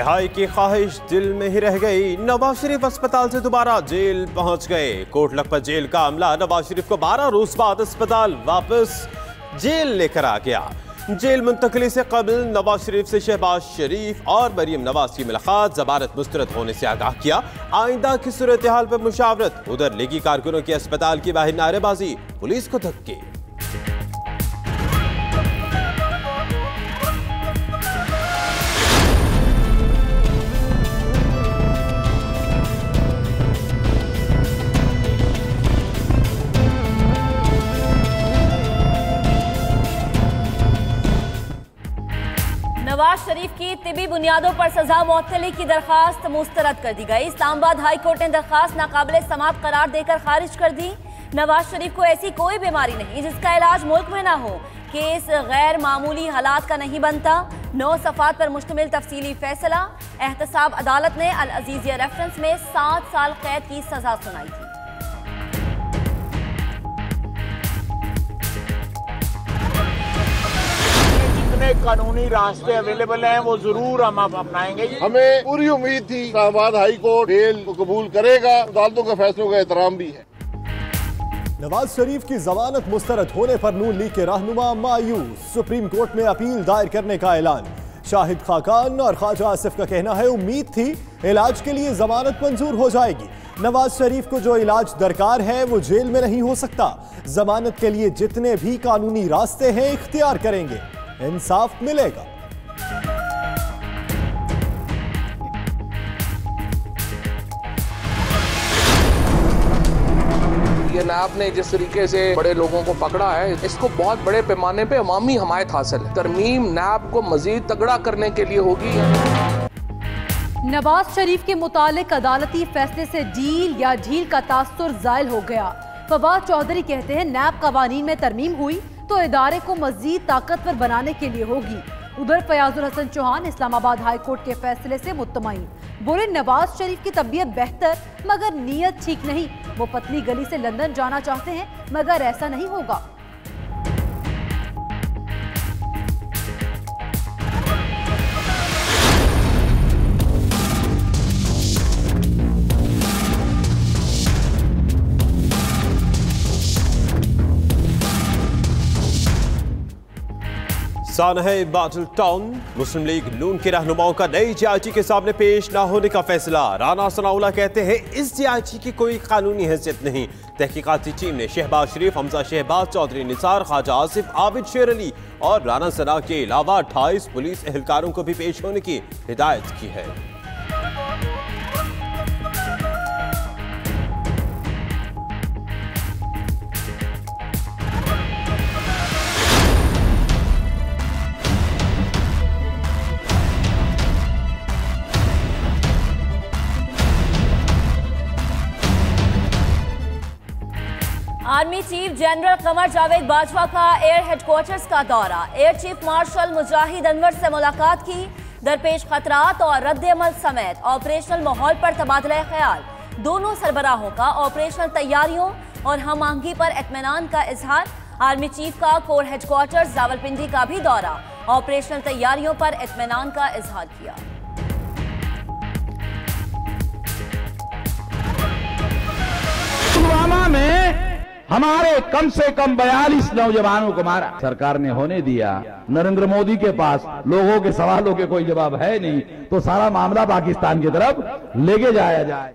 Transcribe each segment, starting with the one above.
रिहाई की ख्वाहिश दिल में ही रह गई। नवाज शरीफ अस्पताल से दोबारा जेल पहुंच गए। कोट लखपत जेल का अमला नवाज शरीफ को 12 रोज बाद अस्पताल वापस जेल लेकर आ गया। जेल मुंतकली से कबल नवाज शरीफ से शहबाज शरीफ और मरियम नवाज की मुलाकात जमानत मुस्तरद होने से आगाह किया। आइंदा की सूरत हाल पर मुशावरत। उधर लीगी कारकुनों की अस्पताल की बाहर नारेबाजी, पुलिस को धक्के। नवाज शरीफ की तिबी बुनियादों पर सजा मुअत्तली की दरखास्त मुस्तरद कर दी गई। इस्लामाबाद हाई कोर्ट ने दरखास्त नाकाबिले समाअत करार देकर खारिज कर दी। नवाज शरीफ को ऐसी कोई बीमारी नहीं जिसका इलाज मुल्क में ना हो। केस गैर मामूली हालात का नहीं बनता। 9 सफ़ात पर मुश्तमिल तफसीली फैसला। एहतसाब अदालत ने अल अजीजिया रेफरेंस में 7 साल कैद की सजा सुनाई थी। कानूनी रास्ते अवेलेबल हैं वो जरूर हम अपनाएंगे। हमें पूरी उम्मीद थी इस्लामाबाद हाई कोर्ट बेल को कबूल करेगा। अदालतों के फैसलों का एहतराम भी है। नवाज शरीफ की जमानत मुस्तरद होने पर नून लीग के रहनुमा मायूस। सुप्रीम कोर्ट में अपील दायर करने का ऐलान। शाहिद खाकान और ख्वाजा आसिफ का कहना है उम्मीद थी इलाज के लिए जमानत मंजूर हो जाएगी। नवाज शरीफ को जो इलाज दरकार है वो जेल में नहीं हो सकता। जमानत के लिए जितने भी कानूनी रास्ते हैं इख्तियार करेंगे, इंसाफ मिलेगा। ये नैब ने जिस तरीके से बड़े लोगों को पकड़ा है, इसको बहुत बड़े पैमाने पे अवामी हमायत हासिल है। तरमीम नैब को मजीद तगड़ा करने के लिए होगी। नवाज शरीफ के मुतालिक अदालती फैसले से डील या ढील का तासुर जायल हो गया। फवाद चौधरी कहते हैं नैब कवानीन में तरमीम हुई तो इदारे को मजीद ताकतवर बनाने के लिए होगी। उधर फयाजुल हसन चौहान इस्लामाबाद हाई कोर्ट के फैसले से मुत्तमईन। बोले नवाज शरीफ की तबीयत बेहतर मगर नीयत ठीक नहीं। वो पतली गली से लंदन जाना चाहते हैं मगर ऐसा नहीं होगा। सानहे बाटल टाउन। मुस्लिम लीग नून के रहनुमाओं का नई जीआईटी के सामने पेश न होने का फैसला। राना सनाउल्लाह कहते हैं इस जीआईटी की कोई कानूनी हैसियत नहीं। तहकीकाती टीम ने शहबाज शरीफ, हमजा शहबाज, चौधरी निसार, ख्वाजा आसिफ, आबिद शेर अली और राना सना के अलावा 28 पुलिस एहलकारों को भी पेश होने की हिदायत की है। Army chief general Qamar Javed Bajwa का एयर हेडक्वार्टर्स का दौरा। एयर चीफ मार्शल मुजाहिद अनवर से मुलाकात की। दरपेश खतरात और रद्द-ए-अमल समेत ऑपरेशनल माहौल पर तबादला ख्याल। दोनों सरबराहों का ऑपरेशनल तैयारियों और हम आहंगी पर इत्मीनान का इजहार। आर्मी चीफ का कोर हेडक्वार्टर्स रावलपिंडी का भी दौरा। ऑपरेशनल तैयारियों पर इत्मीनान का इजहार किया। पुलवामा में हमारे कम से कम 42 नौजवानों को मारा। सरकार ने होने दिया। नरेंद्र मोदी के पास लोगों के सवालों के कोई जवाब है नहीं, तो सारा मामला पाकिस्तान की तरफ लेके जाया जाए।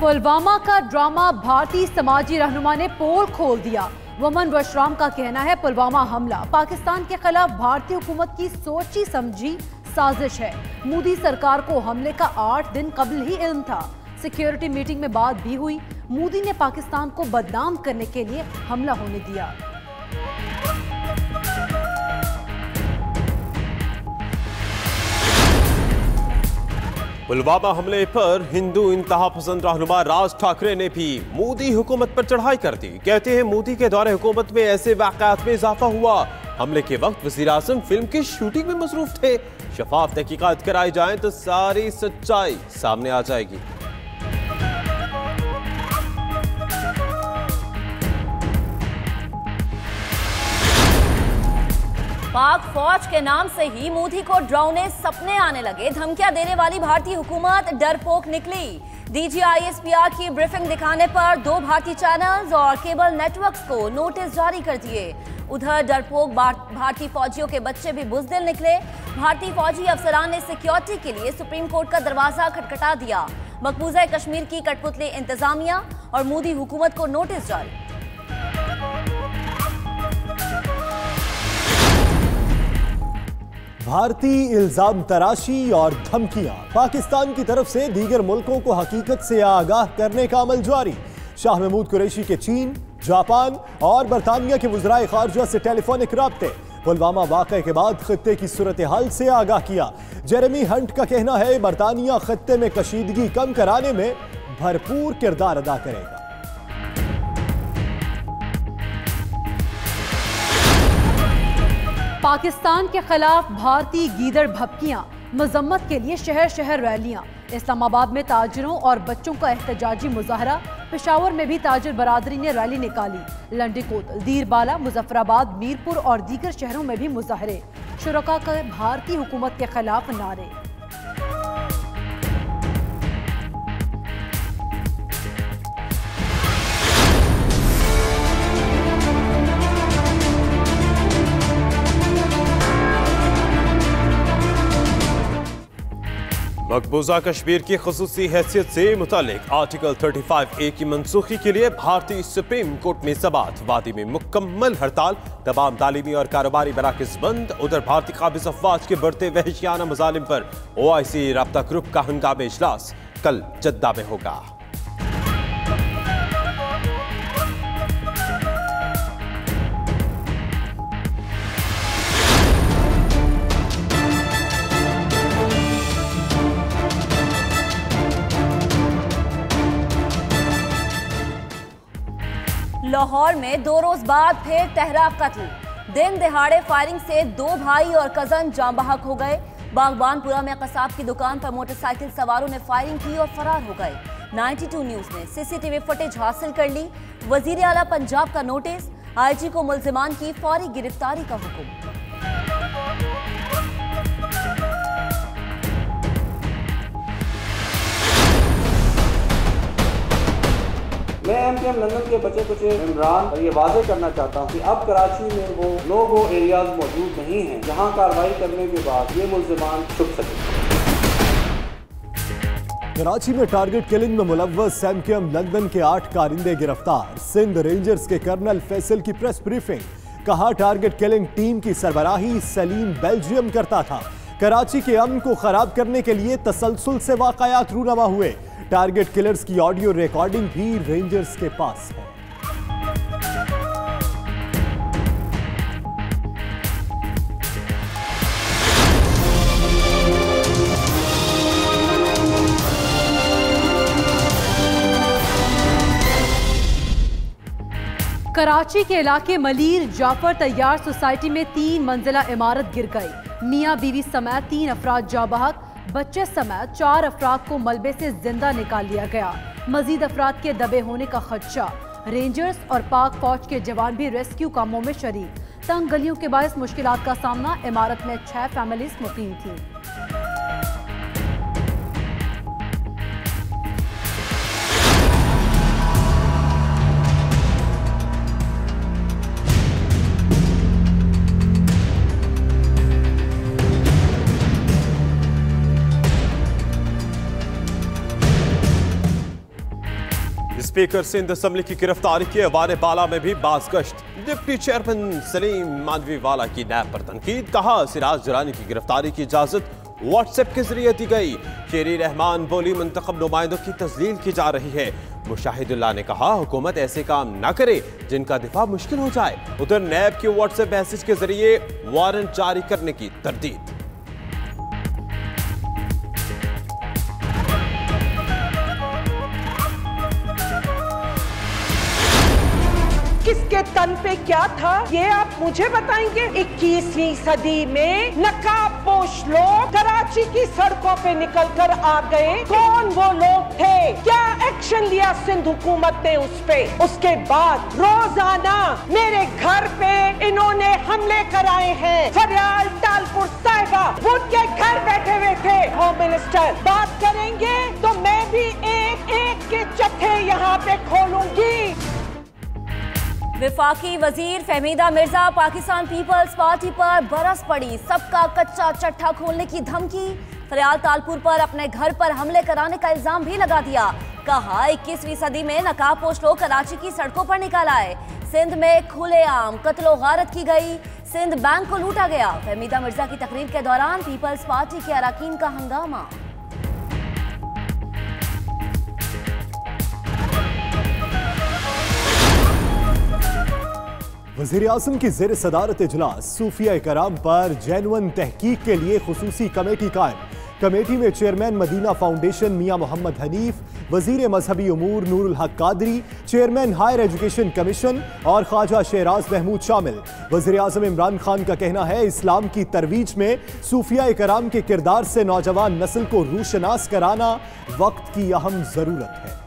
पुलवामा का ड्रामा भारतीय समाजी रहनुमा ने पोल खोल दिया। वमन वशराम का कहना है पुलवामा हमला पाकिस्तान के खिलाफ भारतीय हुकूमत की सोची समझी साजिश है। मोदी सरकार को हमले का 8 दिन कबल ही इल्म था। सिक्योरिटी मीटिंग में बात भी हुई। मोदी ने पाकिस्तान को बदनाम करने के लिए हमला होने दिया। पुलवामा हमले पर हिंदू इंतहा पसंद रहनुमा राज ठाकरे ने भी मोदी हुकूमत पर चढ़ाई कर दी। कहते हैं मोदी के दौरे हुकूमत में ऐसे वाक़यात में इजाफा हुआ। हमले के वक्त वज़ीर आज़म फिल्म की शूटिंग में मसरूफ थे। शफाफ तहकीकात कराई जाए तो सारी सच्चाई सामने आ जाएगी। पाक फौज के नाम से ही मोदी को डरावने सपने आने लगे। धमकियां देने वाली भारतीय हुकूमत डरपोक निकली। DGISPR की ब्रीफिंग दिखाने पर 2 भारतीय चैनल्स और केबल नेटवर्क्स को नोटिस जारी कर दिए। उधर डरपोक भारतीय फौजियों के बच्चे भी बुज़दिल निकले। भारतीय फौजी अफसरान ने सिक्योरिटी के लिए सुप्रीम कोर्ट का दरवाजा खटखटा दिया। मकबूजा कश्मीर की कठपुतली इंतजामिया और मोदी हुकूमत को नोटिस जारी। भारतीय इल्जाम तराशी और धमकियां, पाकिस्तान की तरफ से दीगर मुल्कों को हकीकत से आगाह करने का अमल जारी। शाह महमूद कुरैशी के चीन, जापान और बरतानिया के वज़राए ख़ारजा से टेलीफोनिक राब्ते। पुलवामा वाक़े के बाद खित्ते की सूरत हाल से आगाह किया। जेरेमी हंट का कहना है बरतानिया खित्ते में कशीदगी कम कराने में भरपूर किरदार अदा करेगा। पाकिस्तान के खिलाफ भारतीय गीदड़ भपकियां, मजम्मत के लिए शहर शहर रैलियां। इस्लामाबाद में ताजिरों और बच्चों का एहतजाजी मुजाहरा। पेशावर में भी ताजिर बरादरी ने रैली निकाली। लंडीकोट, दीरबाला, मुजफ्फराबाद, मीरपुर और दीगर शहरों में भी मुजाहरे। शुरका के भारतीय हुकूमत के खिलाफ नारे। मकबूजा कश्मीर की खुसूसी हैसियत से मुतालिक आर्टिकल 35A की मनसूखी के लिए भारतीय सुप्रीम कोर्ट में समाअत। वादी में मुकम्मल हड़ताल, तमाम तालीमी और कारोबारी मराकज़ बंद। उधर भारतीय काबिज़ अफवाज के बढ़ते वहशियाना मज़ालिम पर OIC राब्ता ग्रुप का हंगामी इजलास कल जद्दा में होगा। लाहौर में 2 रोज बाद फिर तहरा कत्ल। दिन दिहाड़े फायरिंग से 2 भाई और कजन जाँ बहक हो गए। बागबानपुरा में कसाब की दुकान पर मोटरसाइकिल सवारों ने फायरिंग की और फरार हो गए। 92 न्यूज ने CCTV फुटेज हासिल कर ली। वजीर आला पंजाब का नोटिस, IG को मुल्जिमान की फौरी गिरफ्तारी का हुक्म। मैं MKM लंदन के बचे कुछ इमरान और ये वाजे करना चाहता हूँ कि अब कराची में वो लोग एरियाज मौजूद नहीं हैं जहाँ कार्रवाई करने के बाद ये मुल्जिमान छुप सके। कराची में टारगेट किलिंग में मुलव्वस MKM लंदन के 8 कारिंदे गिरफ्तार। सिंध रेंजर्स के कर्नल फैसल की प्रेस ब्रीफिंग, कहा टारगेट किलिंग टीम की सरबराही सलीम बेल्जियम करता था। कराची के अमन को खराब करने के लिए तसलसल से वाकयात रूनमा हुए। टारगेट किलर्स की ऑडियो रिकॉर्डिंग भी रेंजर्स के पास है। कराची के इलाके मलीर जाफर तैयार सोसाइटी में 3 मंजिला इमारत गिर गई। मियां बीवी समेत 3 अफराद जाँ बहक। बच्चे समेत 4 अफराद को मलबे से जिंदा निकाल लिया गया। मजीद अफराद के दबे होने का खदशा। रेंजर्स और पाक फौज के जवान भी रेस्क्यू कामों में शरीक। तंग गलियों के बायस मुश्किलात का सामना। इमारत में 6 फैमिलीज मुकीम थी। स्पीकर सिंध असेंबली की गिरफ्तारी के हवाले बाला में भी बाज़गश्त। डिप्टी चेयरमैन सलीम मानवी वाला की नैब पर तनकीद, कहा सिराज दुरानी की गिरफ्तारी की इजाजत व्हाट्सएप के जरिए दी गई। शेरी रहमान बोली मुंतखब नुमाइंदों की तस्लील की जा रही है। मुशाहिदुल्लाह ने कहा हुकूमत ऐसे काम न करे जिनका दिफा मुश्किल हो जाए। उधर नैब के व्हाट्सएप मैसेज के जरिए वारंट जारी करने की तरदीद। किसके तन पे क्या था ये आप मुझे बताएंगे? 21वीं सदी में नकाब नकाबपोश लोग कराची की सड़कों पे निकलकर आ गए। कौन वो लोग थे? क्या एक्शन लिया सिंध हुकूमत ने उस पे? उसके बाद रोजाना मेरे घर पे इन्होंने हमले कराए हैं। फरियाल तालपुर साहिबा उनके घर बैठे हुए थे। होम मिनिस्टर बात करेंगे तो मैं भी एक एक के चट्टे यहाँ पे खोलूंगी। विफाकी वजीर फहमीदा मिर्जा पाकिस्तान पीपल्स पार्टी पर बरस पड़ी। सबका कच्चा चट्टा खोलने की धमकी। फरियाल तालपुर पर अपने घर पर हमले कराने का इल्जाम भी लगा दिया। कहा 21वीं सदी में नकाबपोश लोग कराची की सड़कों पर निकल आए। सिंध में खुलेआम कत्लो गारत की गई। सिंध बैंक को लूटा गया। फहमीदा मिर्जा की तकरीर के दौरान पीपल्स पार्टी के अरकान का हंगामा। वज़ीर आज़म की ज़ेर सदारत इजलास सूफिया कराम पर जेन्युइन तहकीक के लिए खुसूसी कमेटी कायम। कमेटी में चेयरमैन मदीना फाउंडेशन मियां मोहम्मद हनीफ, वजीर मजहबी उमूर Noorul Haq Qadri, chairman higher education commission और ख्वाजा शेराज महमूद शामिल। वज़ीर आज़म इमरान खान का कहना है इस्लाम की तरवीज में सूफिया कराम के किरदार से नौजवान नस्ल को रूशनास कराना वक्त की अहम ज़रूरत है।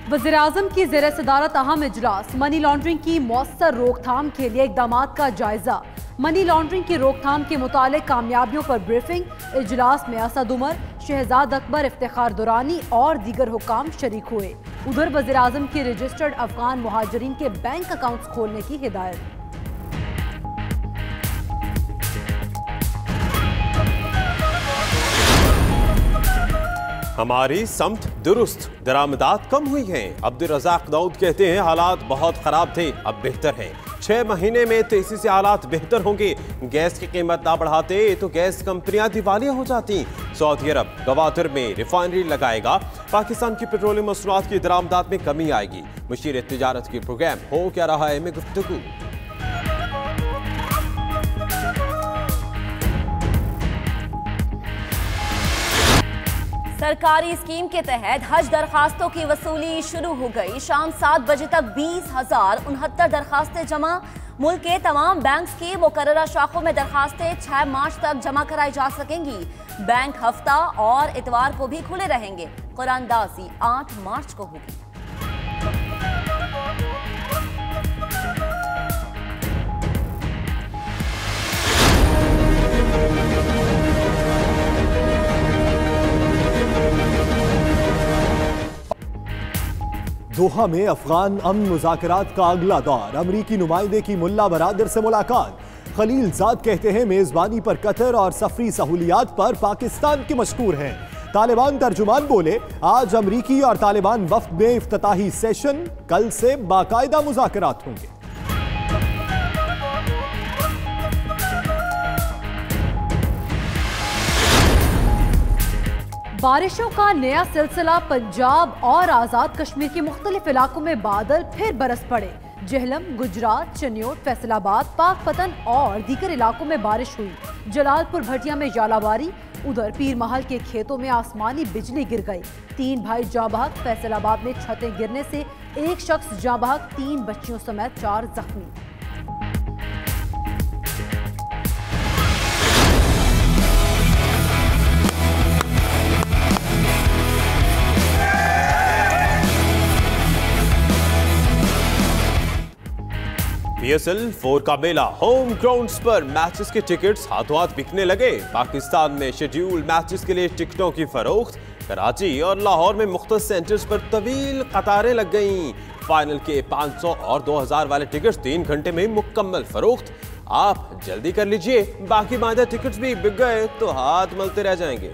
वज़ीर आज़म की ज़ेर सदारत अहम इजलास। मनी लॉन्ड्रिंग की मौसर रोकथाम के लिए इक़दामात का जायजा। मनी लॉन्ड्रिंग की रोकथाम के मुतालिक कामयाबियों पर ब्रीफिंग। इजलास में असद उमर, शहजाद अकबर, इफ्तिखार दुरानी और दीगर हुकाम शरीक हुए। उधर वज़ीर आज़म की रजिस्टर्ड अफगान मुहाजिरीन के बैंक अकाउंट्स खोलने की हिदायत। हमारी समत दुरुस्त, दरामदात कम हुई हैं। अब्दुल रज़ाक दाऊद कहते हैं हालात बहुत खराब थे, अब बेहतर हैं। 6 महीने में तेजी से हालात बेहतर होंगे। गैस की कीमत ना बढ़ाते तो गैस कंपनियां दिवालिया हो जाती। सऊदी अरब गवादर में रिफाइनरी लगाएगा। पाकिस्तान की पेट्रोलियम मसनूआत की दरामदात में कमी आएगी। मुशीर तिजारत की प्रोग्राम हो क्या रहा है में गुफ्तगू। सरकारी स्कीम के तहत हज दरखास्तों की वसूली शुरू हो गई। शाम 7 बजे तक 20,069 दरखास्तें जमा। मुल्क के तमाम बैंक्स की मुकर्ररा शाखों में दरखास्तें 6 मार्च तक जमा कराई जा सकेंगी। बैंक हफ्ता और इतवार को भी खुले रहेंगे। कुरानदाजी 8 मार्च को होगी। दोहा में अफगान अमन मुज़ाकरात का अगला दौर। अमरीकी नुमाइंदे की मुल्ला बरादर से मुलाकात। खलील ज़ाद कहते हैं मेज़बानी पर कतर और सफरी सहूलियात पर पाकिस्तान के मशकूर हैं। तालिबान तर्जुमान बोले आज अमरीकी और तालिबान वफ्द में इफ्तिताही सेशन, कल से बाकायदा मुज़ाकरात होंगे। बारिशों का नया सिलसिला। पंजाब और आज़ाद कश्मीर के मुख्तलिफ इलाकों में बादल फिर बरस पड़े। जहलम, गुजरात, चन्योट, फैसलाबाद, पाकपतन और दीगर इलाकों में बारिश हुई। जलालपुर भटिया में जालाबारी। उधर पीर महल के खेतों में आसमानी बिजली गिर गई। 3 भाई जाँ बहक। फैसलाबाद में छतें गिरने से एक शख्स जाँ बहक, 3 बच्चियों समेत 4 जख्मी। PSL 4 का मेला। होम ग्राउंड्स पर मैचेस के टिकट्स हाथों हाथ बिकने लगे। पाकिस्तान में शेड्यूल मैचेस के लिए टिकटों की फरोख्त। कराची और लाहौर में मुख्तलिफ सेंटर्स पर तवील कतारें लग गईं। फाइनल के 500 और 2000 वाले टिकट्स 3 घंटे में मुकम्मल फरोख्त। आप जल्दी कर लीजिए, बाकी बाधा टिकट्स भी बिक गए तो हाथ मलते रह जाएंगे।